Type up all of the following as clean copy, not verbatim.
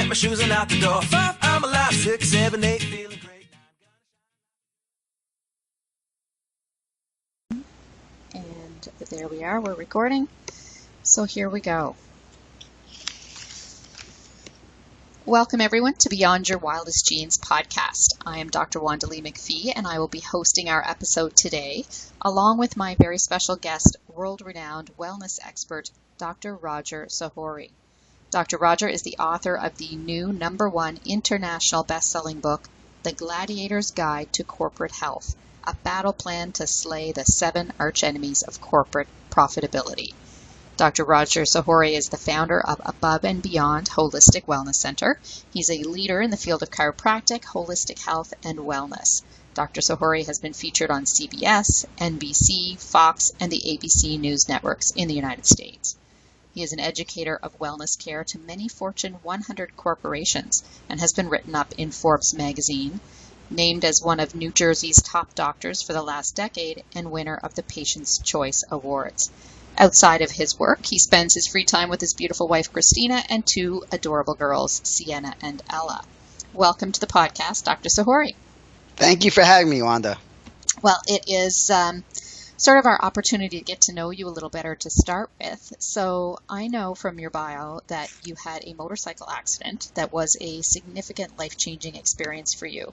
my shoes and out the door. 5, I'm alive. 6, 7, 8, feeling great. And there we are, we're recording. So here we go. Welcome everyone to Beyond Your Wildest Genes podcast. I am Dr. Wanda Lee McPhee and I will be hosting our episode today along with my very special guest, world-renowned wellness expert, Dr. Roger Sahoury. Dr. Roger is the author of the new #1 international best-selling book, The Gladiators Guide to Corporate Health, a battle plan to slay the 7 archenemies of corporate profitability. Dr. Roger Sahoury is the founder of Above and Beyond Holistic Wellness Center. He's a leader in the field of chiropractic, holistic health, and wellness. Dr. Sahoury has been featured on CBS, NBC, Fox, and the ABC News networks in the United States. He is an educator of wellness care to many Fortune 100 corporations and has been written up in Forbes Magazine, named as one of New Jersey's top doctors for the last decade, and winner of the Patient's Choice Awards. Outside of his work, he spends his free time with his beautiful wife, Christina, and 2 adorable girls, Sienna and Ella. Welcome to the podcast, Dr. Sahoury. Thank you for having me, Wanda. Well, it is sort of our opportunity to get to know you a little better to start with. So I know from your bio that you had a motorcycle accident that was a significant life-changing experience for you.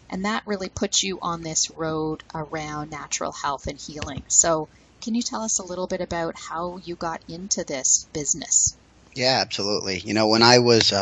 And that really puts you on this road around natural health and healing. So can you tell us a little bit about how you got into this business? Yeah, absolutely. You know, when I was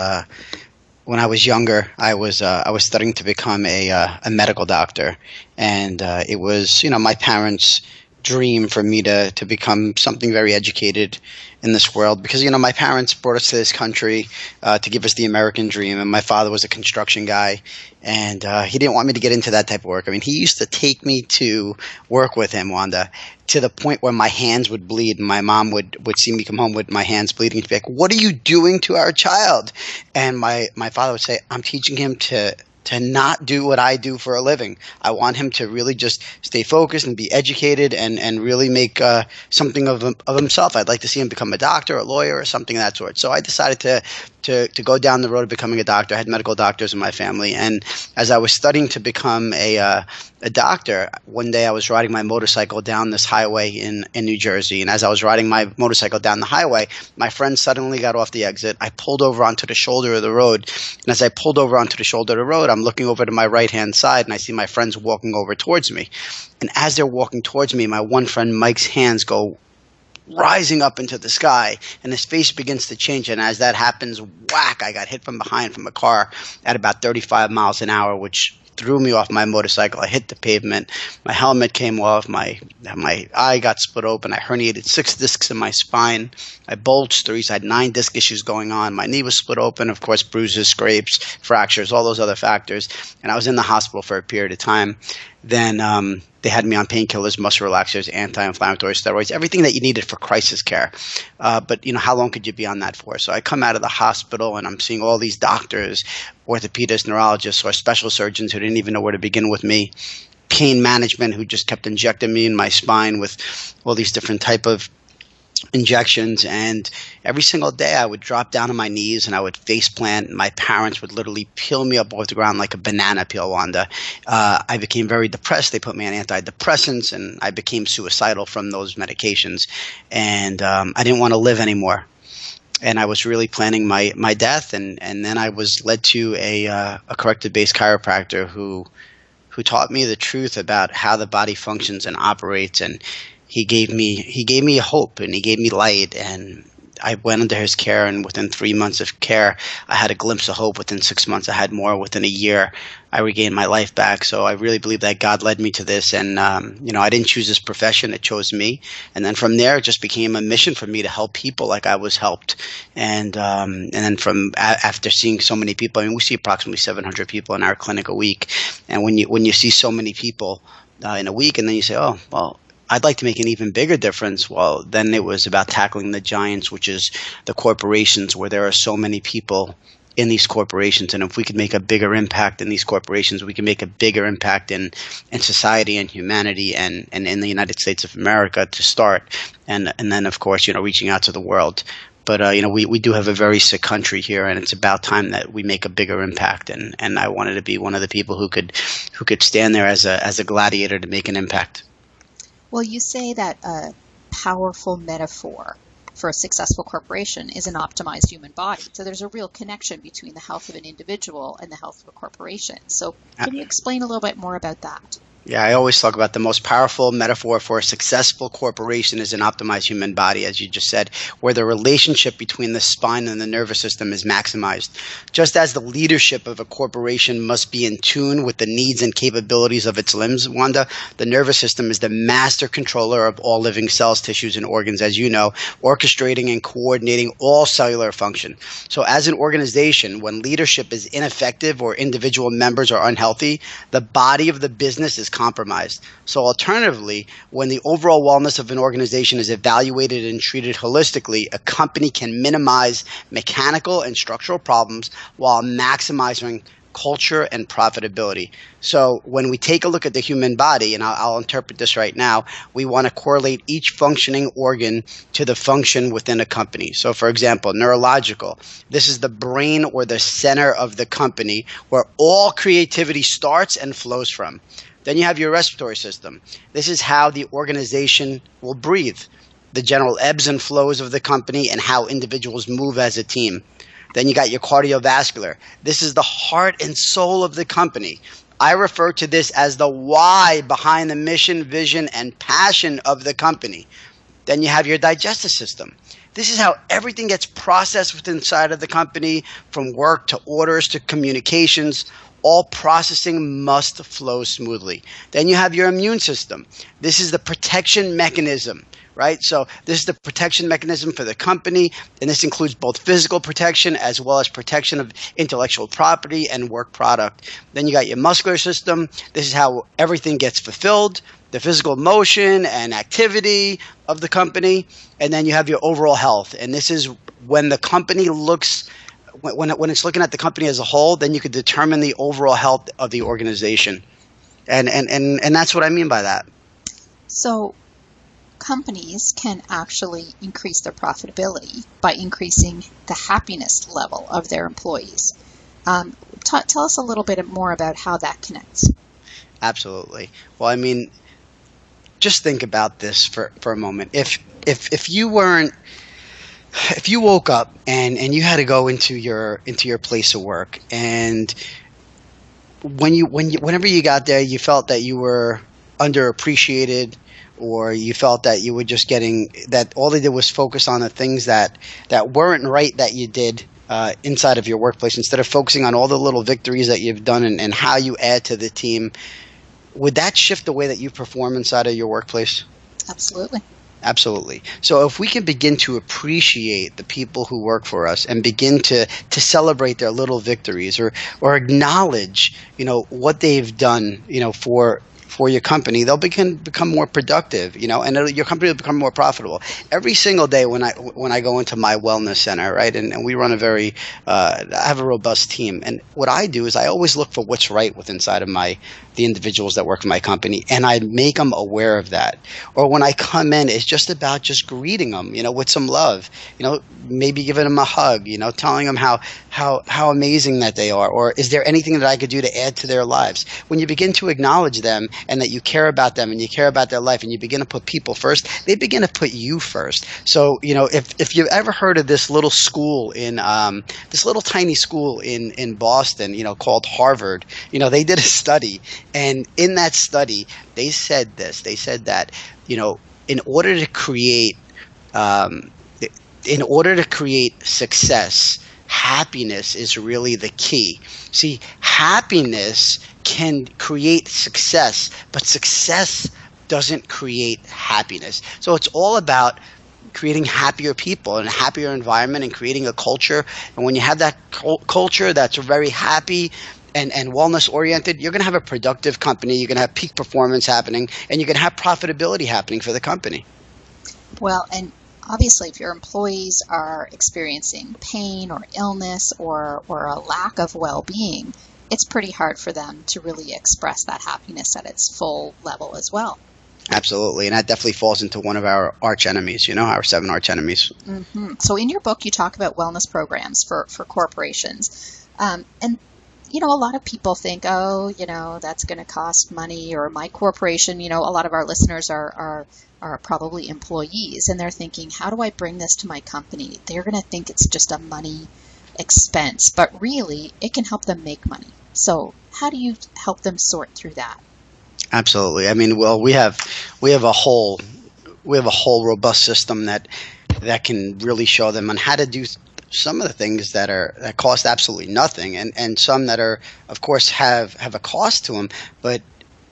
younger, I was studying to become a medical doctor, and it was, you know, my parents' dream for me to become something very educated in this world, because, you know, my parents brought us to this country to give us the American dream, and my father was a construction guy, and he didn't want me to get into that type of work. I mean, he used to take me to work with him, Wanda, to the point where my hands would bleed, and my mom would see me come home with my hands bleeding. She'd be like, "What are you doing to our child?" And my father would say, "I'm teaching him to not do what I do for a living. I want him to really just stay focused and be educated and really make something of himself. I'd like to see him become a doctor, a lawyer, or something of that sort." So I decided to go down the road of becoming a doctor. I had medical doctors in my family, and as I was studying to become a doctor, one day I was riding my motorcycle down this highway in New Jersey, and as I was riding my motorcycle down the highway, my friend suddenly got off the exit. I pulled over onto the shoulder of the road, and as I pulled over onto the shoulder of the road, I'm looking over to my right-hand side, and I see my friends walking over towards me. And as they're walking towards me, my one friend Mike's hands go rising up into the sky, and his face begins to change. And as that happens, whack, I got hit from behind from a car at about 35 miles an hour, which threw me off my motorcycle. I hit the pavement. My helmet came off. My eye got split open. I herniated 6 discs in my spine. I bulged 3, so I had 9 disc issues going on. My knee was split open, of course, bruises, scrapes, fractures, all those other factors. And I was in the hospital for a period of time. Then they had me on painkillers, muscle relaxers, anti-inflammatory steroids, everything that you needed for crisis care. But, you know, how long could you be on that for? So I come out of the hospital, and I'm seeing all these doctors, orthopedists, neurologists, or special surgeons who didn't even know where to begin with me, pain management who just kept injecting me in my spine with all these different type of injections. And every single day I would drop down on my knees and I would face plant, and my parents would literally peel me up off the ground like a banana peel, Wanda. I became very depressed. They put me on antidepressants, and I became suicidal from those medications. And I didn't want to live anymore. And I was really planning my death. And then I was led to a corrective-based chiropractor who taught me the truth about how the body functions and operates. And he gave me hope, and he gave me light, and I went under his care, and within 3 months of care, I had a glimpse of hope. Within 6 months, I had more. Within a year, I regained my life back. So I really believe that God led me to this, and you know, I didn't choose this profession; it chose me. And then from there, it just became a mission for me to help people like I was helped. And then after seeing so many people, I mean, we see approximately 700 people in our clinic a week, and when you see so many people in a week, and then you say, oh well, I'd like to make an even bigger difference. Well, then it was about tackling the giants, which is the corporations, where there are so many people in these corporations. And if we could make a bigger impact in these corporations, we can make a bigger impact in society and humanity and in the United States of America to start. And then, of course, you know, reaching out to the world. But we do have a very sick country here, and it's about time that we make a bigger impact. And I wanted to be one of the people who could stand there as a gladiator to make an impact. Well, you say that a powerful metaphor for a successful corporation is an optimized human body. So there's a real connection between the health of an individual and the health of a corporation. So can you explain a little bit more about that? Yeah, I always talk about the most powerful metaphor for a successful corporation is an optimized human body, as you just said, where the relationship between the spine and the nervous system is maximized. Just as the leadership of a corporation must be in tune with the needs and capabilities of its limbs, Wanda, the nervous system is the master controller of all living cells, tissues, and organs, as you know, orchestrating and coordinating all cellular function. So as an organization, when leadership is ineffective or individual members are unhealthy, the body of the business is compromised. So alternatively, when the overall wellness of an organization is evaluated and treated holistically, a company can minimize mechanical and structural problems while maximizing culture and profitability. So when we take a look at the human body, and I'll interpret this right now, we want to correlate each functioning organ to the function within a company. So for example, neurological, this is the brain or the center of the company where all creativity starts and flows from. Then you have your respiratory system. This is how the organization will breathe, the general ebbs and flows of the company, and how individuals move as a team. Then you got your cardiovascular. This is the heart and soul of the company. I refer to this as the why behind the mission, vision, and passion of the company. Then you have your digestive system. This is how everything gets processed within inside of the company, from work to orders to communications. All processing must flow smoothly. Then you have your immune system. This is the protection mechanism, right? So this is the protection mechanism for the company, and this includes both physical protection as well as protection of intellectual property and work product. Then you got your muscular system. This is how everything gets fulfilled, the physical motion and activity of the company. And then you have your overall health, and this is when the company looks when it's looking at the company as a whole, then you could determine the overall health of the organization. And that's what I mean by that. So companies can actually increase their profitability by increasing the happiness level of their employees. Tell us a little bit more about how that connects. Absolutely. Well, I mean, just think about this for a moment. If you woke up and you had to go into your place of work, and whenever you got there, you felt that you were underappreciated, or you felt that you were just getting that all they did was focus on the things that weren't right that you did inside of your workplace, instead of focusing on all the little victories that you've done and how you add to the team, would that shift the way that you perform inside of your workplace? Absolutely. Absolutely. So if we can begin to appreciate the people who work for us and begin to celebrate their little victories, or acknowledge, what they've done, for your company, they'll become more productive, and your company will become more profitable. Every single day when I go into my wellness center, right, and we run I have a robust team, and what I do is I always look for what's right with inside of the individuals that work for my company, and I make them aware of that. Or when I come in, it's just about just greeting them, with some love, maybe giving them a hug, telling them how amazing that they are, or is there anything that I could do to add to their lives? When you begin to acknowledge them and that you care about them and you care about their life and you begin to put people first, they begin to put you first. So, if you've ever heard of this little school this little tiny school in Boston, called Harvard, they did a study, and in that study, they said this. They said that, in order to create success, happiness is really the key. See, happiness can create success, but success doesn't create happiness. So it's all about creating happier people and a happier environment and creating a culture. And when you have that culture that's very happy and wellness oriented, you're going to have a productive company, you're going to have peak performance happening, and you're going to have profitability happening for the company. Well, and obviously, if your employees are experiencing pain or illness or a lack of well-being, it's pretty hard for them to really express that happiness at its full level as well. Absolutely. And that definitely falls into one of our arch enemies, our 7 arch enemies. So in your book, you talk about wellness programs for corporations. And, a lot of people think, oh, that's going to cost money, or my corporation, a lot of our listeners are probably employees, and they're thinking, how do I bring this to my company? They're going to think it's just a money expense, but really it can help them make money. So how do you help them sort through that? Absolutely. I mean, well, we have a whole robust system that can really show them on how to do some of the things that cost absolutely nothing, and some that are, of course, have a cost to them, but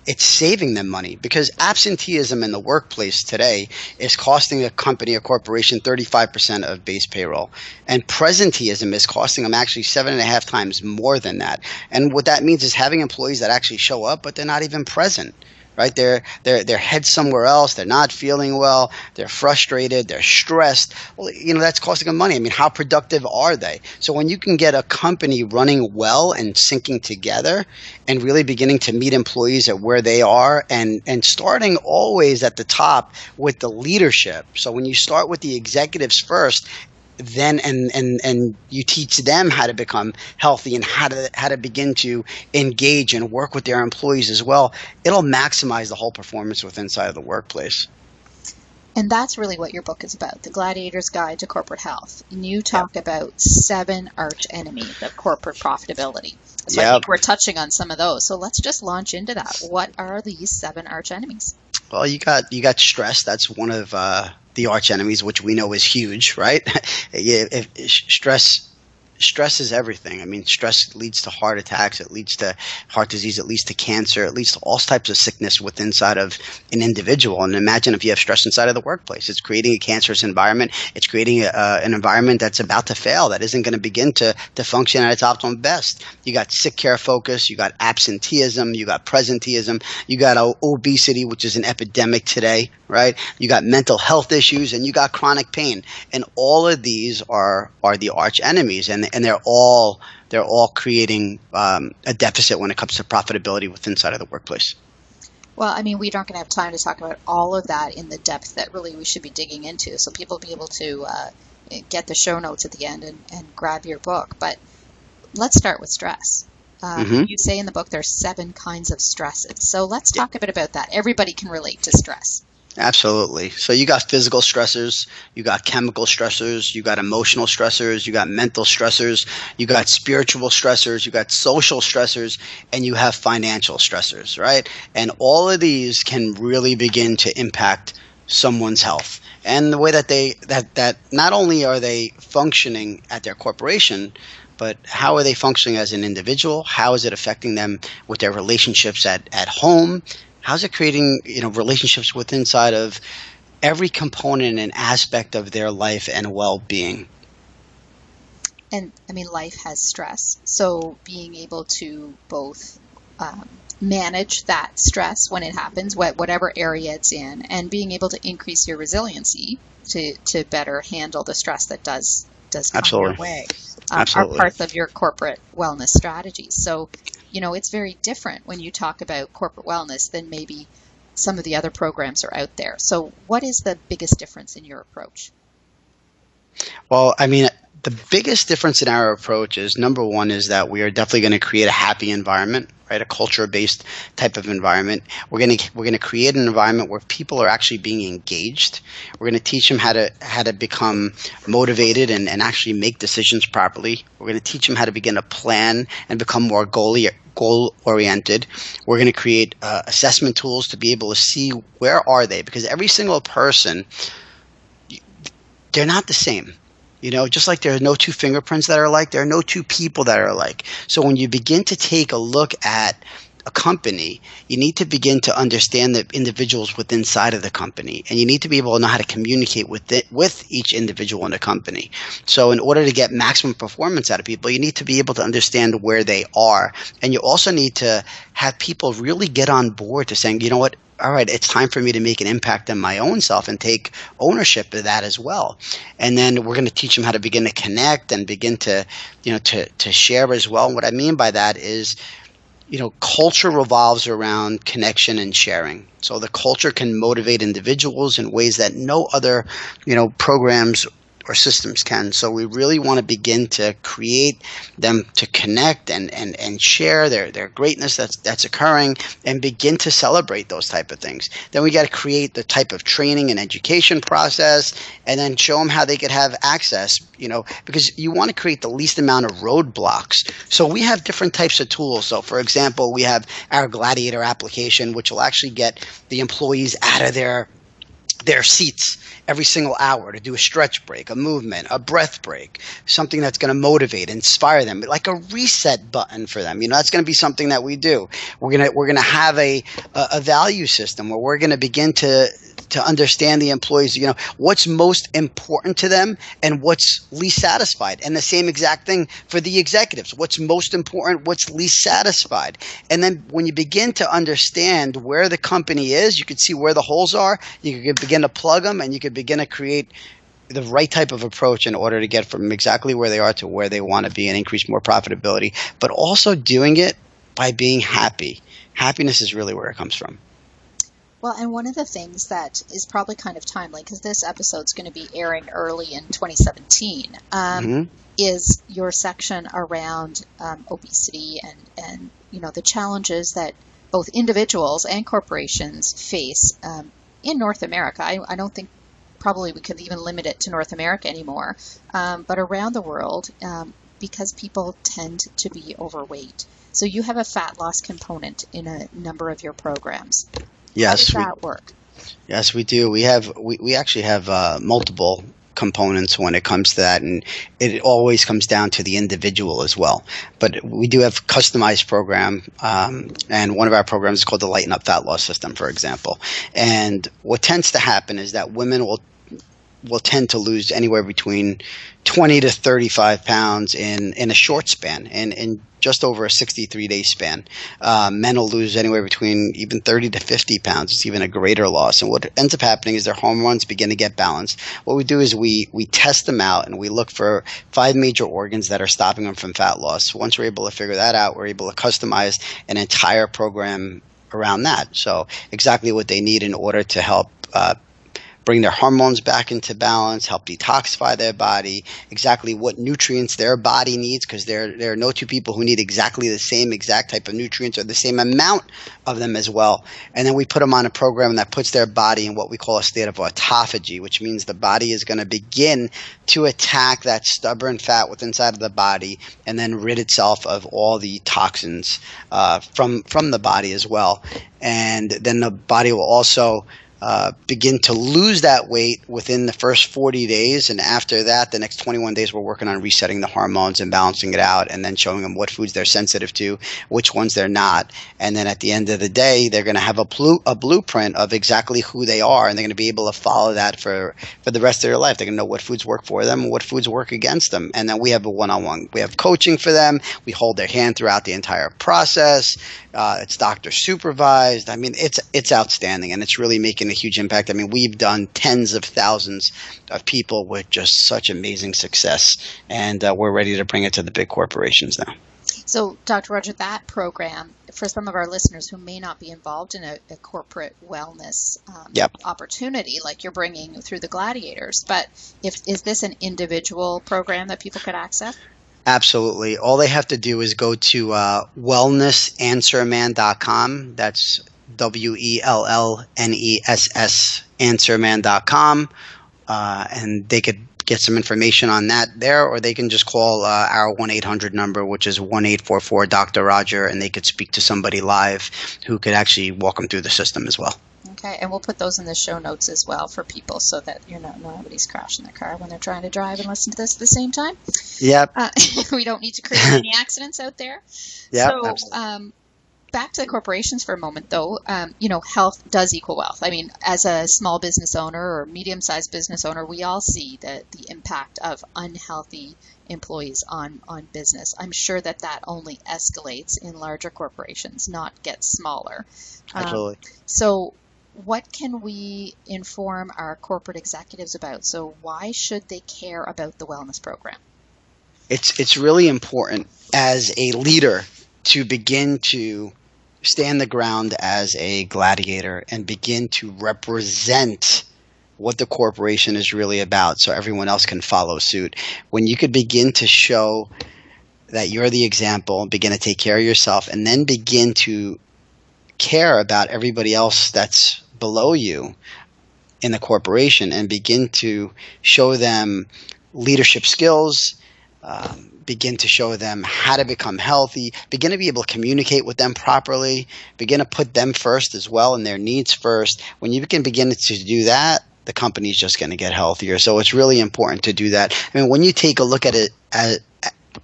it's saving them money, because absenteeism in the workplace today is costing a company, a corporation, 35% of base payroll. And presenteeism is costing them actually 7.5 times more than that. And what that means is having employees that actually show up, but they're not even present. Right? They're head somewhere else. They're not feeling well. They're frustrated. They're stressed. Well, that's costing them money. I mean, how productive are they? So when you can get a company running well and syncing together and really beginning to meet employees at where they are, and starting always at the top with the leadership. So when you start with the executives first, then and you teach them how to become healthy and how to begin to engage and work with their employees as well, it'll maximize the whole performance within inside of the workplace. And that's really what your book is about, The Gladiator's Guide to Corporate Health. And you talk about 7 arch enemies of corporate profitability. So I think we're touching on some of those. So let's just launch into that. What are these 7 arch enemies? Well, you got stress. That's one of the arch enemies, which we know is huge, right? Stress is everything. I mean, stress leads to heart attacks. It leads to heart disease. It leads to cancer. It leads to all types of sickness within inside of an individual. And imagine if you have stress inside of the workplace. It's creating a cancerous environment. It's creating an environment that's about to fail, that isn't going to begin to function at its optimum best. You got sick care focus. You got absenteeism. You got presenteeism. You got obesity, which is an epidemic today, right? You got mental health issues, and you got chronic pain. And all of these are the arch enemies. And they're all creating a deficit when it comes to profitability within inside of the workplace. Well, I mean, we aren't going to have time to talk about all of that in the depth that really we should be digging into. So people will be able to get the show notes at the end and grab your book. But let's start with stress. You say in the book there's 7 kinds of stresses. So let's talk a bit about that. Everybody can relate to stress. Absolutely. So you got physical stressors, you got chemical stressors, you got emotional stressors, you got mental stressors, you got spiritual stressors, you got social stressors, and you have financial stressors, right? And all of these can really begin to impact someone's health. And the way that that not only are they functioning at their corporation, but how are they functioning as an individual? How is it affecting them with their relationships at home? How's it creating, relationships with inside of every component and aspect of their life and well-being? And I mean, life has stress. So being able to both manage that stress when it happens, whatever area it's in, and being able to increase your resiliency to better handle the stress that does come your way are parts of your corporate wellness strategies. So it's very different when you talk about corporate wellness than maybe some of the other programs are out there. So what is the biggest difference in your approach? Well, I mean, the biggest difference in our approach is, number one, is that we are definitely going to create a happy environment, right? A culture-based type of environment. We're going to create an environment where people are actually being engaged. We're going to teach them how to become motivated and actually make decisions properly. We're going to teach them how to begin to plan and become more goal-oriented. We're going to create assessment tools to be able to see where are they, because every single person, they're not the same. Just like there are no 2 fingerprints that are alike, there are no 2 people that are alike. So when you begin to take a look at a company, you need to begin to understand the individuals within inside of the company, and you need to be able to know how to communicate with each individual in the company. So in order to get maximum performance out of people, you need to be able to understand where they are, and you also need to have people really get on board to saying, you know what, all right, it's time for me to make an impact on my own self and take ownership of that as well. And then we're going to teach them how to begin to connect and begin to, to share as well. And what I mean by that is, culture revolves around connection and sharing. So the culture can motivate individuals in ways that no other, programs or systems can. So we really want to begin to create them to connect and share their greatness that's occurring, and begin to celebrate those type of things. Then we got to create the type of training and education process, and then show them how they could have access, because you want to create the least amount of roadblocks. So we have different types of tools. So for example, we have our Gladiator application, which will actually get the employees out of their seats every single hour to do a stretch break, a movement, a breath break, something that's going to motivate, inspire them, like a reset button for them. That's going to be something that we do. We're going to have a value system where we're going to begin to understand the employees, what's most important to them and what's least satisfied. And the same exact thing for the executives. What's most important, what's least satisfied. And then when you begin to understand where the company is, you can see where the holes are. You can begin to plug them, and you can begin to create the right type of approach in order to get from exactly where they are to where they want to be and increase more profitability, but also doing it by being happy. Happiness is really where it comes from. Well, and one of the things that is probably kind of timely, because this episode's going to be airing early in 2017, is your section around obesity and the challenges that both individuals and corporations face in North America. I don't think probably we could even limit it to North America anymore, but around the world, because people tend to be overweight. So you have a fat loss component in a number of your programs. Yes. How does that work? Yes, we do. We actually have multiple components when it comes to that, and it always comes down to the individual as well. But we do have customized program, and one of our programs is called the Lighten Up Fat Loss System, for example. And what tends to happen is that women will tend to lose anywhere between 20 to 35 pounds in a short span, in just over a 63-day span. Men will lose anywhere between even 30 to 50 pounds. It's even a greater loss. And what ends up happening is their hormones begin to get balanced. What we do is we test them out, and we look for 5 major organs that are stopping them from fat loss. Once we're able to figure that out, we're able to customize an entire program around that. So exactly what they need in order to help bring their hormones back into balance, help detoxify their body, exactly what nutrients their body needs, because there are no two people who need exactly the same exact type of nutrients or the same amount of them as well. And then we put them on a program that puts their body in what we call a state of autophagy, which means the body is going to begin to attack that stubborn fat within inside of the body, and then rid itself of all the toxins from the body as well. And then the body will also begin to lose that weight within the first 40 days. And after that, the next 21 days, we're working on resetting the hormones and balancing it out, and then showing them what foods they're sensitive to, which ones they're not. And then at the end of the day, they're going to have a blueprint of exactly who they are, and they're going to be able to follow that for the rest of their life. They're going to know what foods work for them and what foods work against them. And then we have a one-on-one. We have coaching for them. We hold their hand throughout the entire process. It's doctor supervised. I mean, it's outstanding, and it's really making a huge impact. I mean, we've done tens of thousands of people with just such amazing success, and we're ready to bring it to the big corporations now. So, Dr. Roger, that program, for some of our listeners who may not be involved in a corporate wellness opportunity like you're bringing through the Gladiators, but is this an individual program that people could access? Absolutely. All they have to do is go to wellnessanswerman.com. That's WELLNESS answerman.com. And they could get some information on that there, or they can just call our 1-800 number, which is 1-844-Dr. and they could speak to somebody live who could actually walk them through the system as well. Okay, and we'll put those in the show notes as well for people, so that nobody's crashing their car when they're trying to drive and listen to this at the same time. Yep. We don't need to create any accidents out there. Yep, so, absolutely. Back to the corporations for a moment, though. Health does equal wealth. I mean, as a small business owner or medium-sized business owner, we all see the impact of unhealthy employees on business. I'm sure that only escalates in larger corporations, not gets smaller. Absolutely. So what can we inform our corporate executives about? So why should they care about the wellness program? It's really important as a leader to begin to stand the ground as a gladiator and begin to represent what the corporation is really about so everyone else can follow suit. When you could begin to show that you're the example, begin to take care of yourself, and then begin to care about everybody else that's below you in the corporation and begin to show them leadership skills, begin to show them how to become healthy, begin to be able to communicate with them properly, begin to put them first as well and their needs first. When you can begin to do that, the company's just going to get healthier. So it's really important to do that. I mean, when you take a look at it,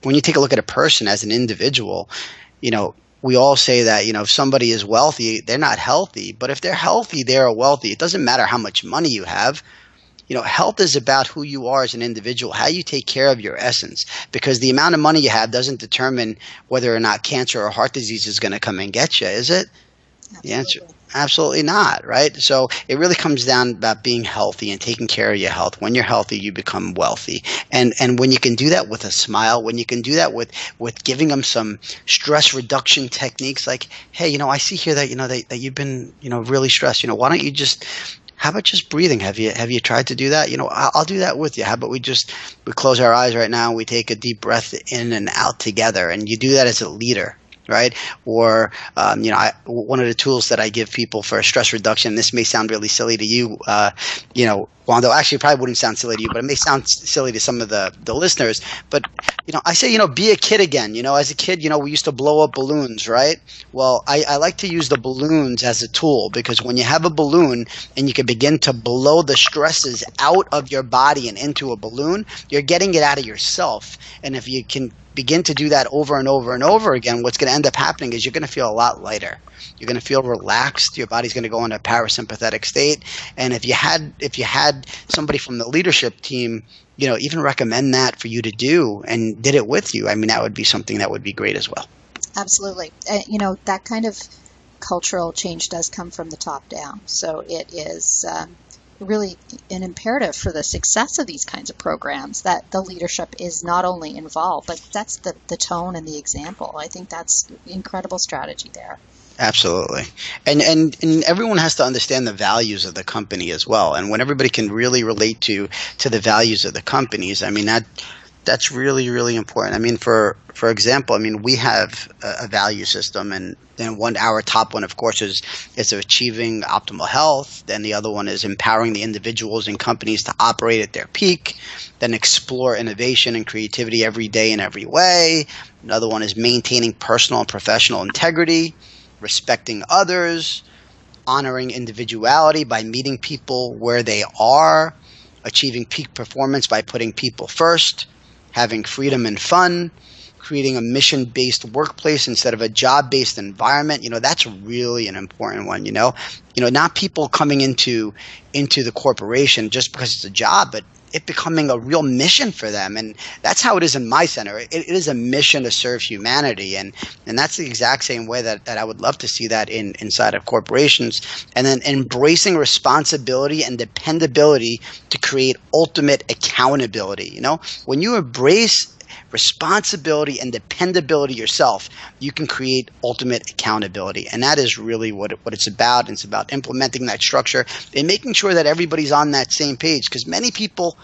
when you take a look at a person as an individual, we all say that, if somebody is wealthy, they're not healthy. But if they're healthy, they're wealthy. It doesn't matter how much money you have. Health is about who you are as an individual, how you take care of your essence, because the amount of money you have doesn't determine whether or not cancer or heart disease is going to come and get you, is it? Absolutely. The answer, absolutely not, right? So it really comes down about being healthy and taking care of your health. When you're healthy, you become wealthy. And when you can do that with a smile, when you can do that with giving them some stress reduction techniques like, hey, I see here that, that you've been, really stressed. Why don't you just – how about just breathing? Have you tried to do that? I'll do that with you. How about we close our eyes right now and we take a deep breath in and out together, and you do that as a leader, right? Or one of the tools that I give people for stress reduction. This may sound really silly to you, Wando. Actually, it probably wouldn't sound silly to you, but it may sound silly to some of the listeners. But I say, be a kid again. As a kid, we used to blow up balloons, right? Well, I like to use the balloons as a tool, because when you have a balloon and you can begin to blow the stresses out of your body and into a balloon, you're getting it out of yourself. And if you can begin to do that over and over and over again, what's going to end up happening is you're going to feel a lot lighter. You're going to feel relaxed. Your body's going to go into a parasympathetic state. And if you had somebody from the leadership team, even recommend that for you to do and did it with you, I mean, that would be something that would be great as well. Absolutely. That kind of cultural change does come from the top down. So it is really an imperative for the success of these kinds of programs that the leadership is not only involved, but that's the tone and the example. I think that's incredible strategy there. Absolutely. And everyone has to understand the values of the company as well. And when everybody can really relate to the values of the companies, I mean, that's really, really important. I mean, for example, I mean, we have a value system, and then our top one, of course, is achieving optimal health. Then the other one is empowering the individuals and companies to operate at their peak, then explore innovation and creativity every day in every way. Another one is maintaining personal and professional integrity, respecting others, honoring individuality by meeting people where they are, achieving peak performance by putting people first, having freedom and fun, creating a mission-based workplace instead of a job-based environment. That's really an important one, not people coming into the corporation just because it's a job, but it becoming a real mission for them. And that's how it is in my center. It is a mission to serve humanity. And that's the exact same way that I would love to see that inside of corporations. And then embracing responsibility and dependability to create ultimate accountability. When you embrace responsibility and dependability yourself, you can create ultimate accountability. And that is really what it's about. It's about implementing that structure and making sure that everybody's on that same page, because many people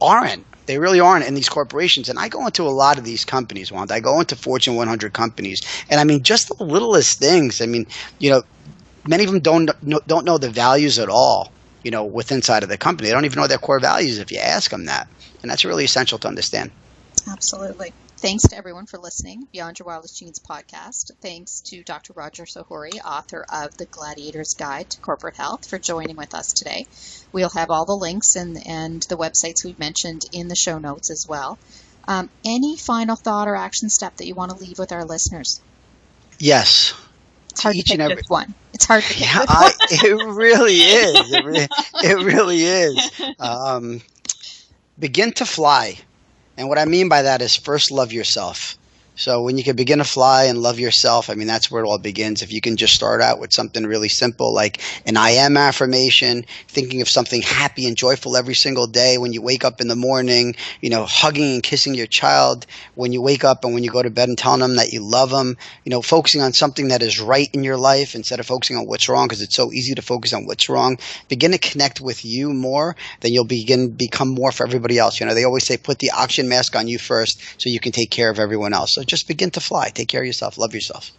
aren't. They really aren't in these corporations. And I go into a lot of these companies, Wanda. I go into Fortune 100 companies. And I mean, just the littlest things. I mean, many of them don't know the values at all, within inside of the company. They don't even know their core values if you ask them that. And that's really essential to understand. Absolutely. Thanks to everyone for listening. Beyond Your Wildest Genes podcast. Thanks to Dr. Roger Sahoury, author of The Gladiator's Guide to Corporate Health, for joining with us today. We'll have all the links and the websites we've mentioned in the show notes as well. Any final thought or action step that you want to leave with our listeners? Yes. It's hard to pick just one. It's hard to pick one. It really is. It really is. Begin to fly. And what I mean by that is, first, love yourself. So when you can begin to fly and love yourself, I mean, that's where it all begins. If you can just start out with something really simple like an I am affirmation, thinking of something happy and joyful every single day when you wake up in the morning, hugging and kissing your child when you wake up and when you go to bed and telling them that you love them, focusing on something that is right in your life instead of focusing on what's wrong, because it's so easy to focus on what's wrong. Begin to connect with you more, then you'll become more for everybody else. They always say put the oxygen mask on you first so you can take care of everyone else. So just begin to fly. Take care of yourself. Love yourself.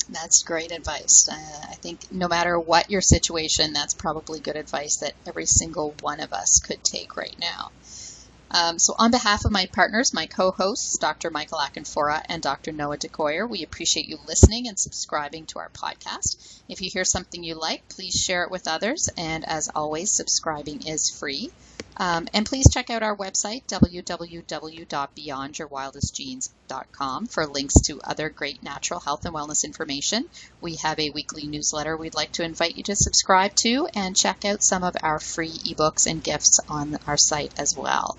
That's great advice. I think no matter what your situation, that's probably good advice that every single one of us could take right now. So on behalf of my partners, my co-hosts, Dr. Michael Akinfora and Dr. Noah DeCoyer, we appreciate you listening and subscribing to our podcast. If you hear something you like, please share it with others. And as always, subscribing is free. And please check out our website, www.beyondyourwildestgenes.com, for links to other great natural health and wellness information. We have a weekly newsletter we'd like to invite you to subscribe to, and check out some of our free ebooks and gifts on our site as well.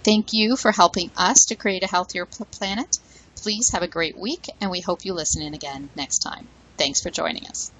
Thank you for helping us to create a healthier planet. Please have a great week, and we hope you listen in again next time. Thanks for joining us.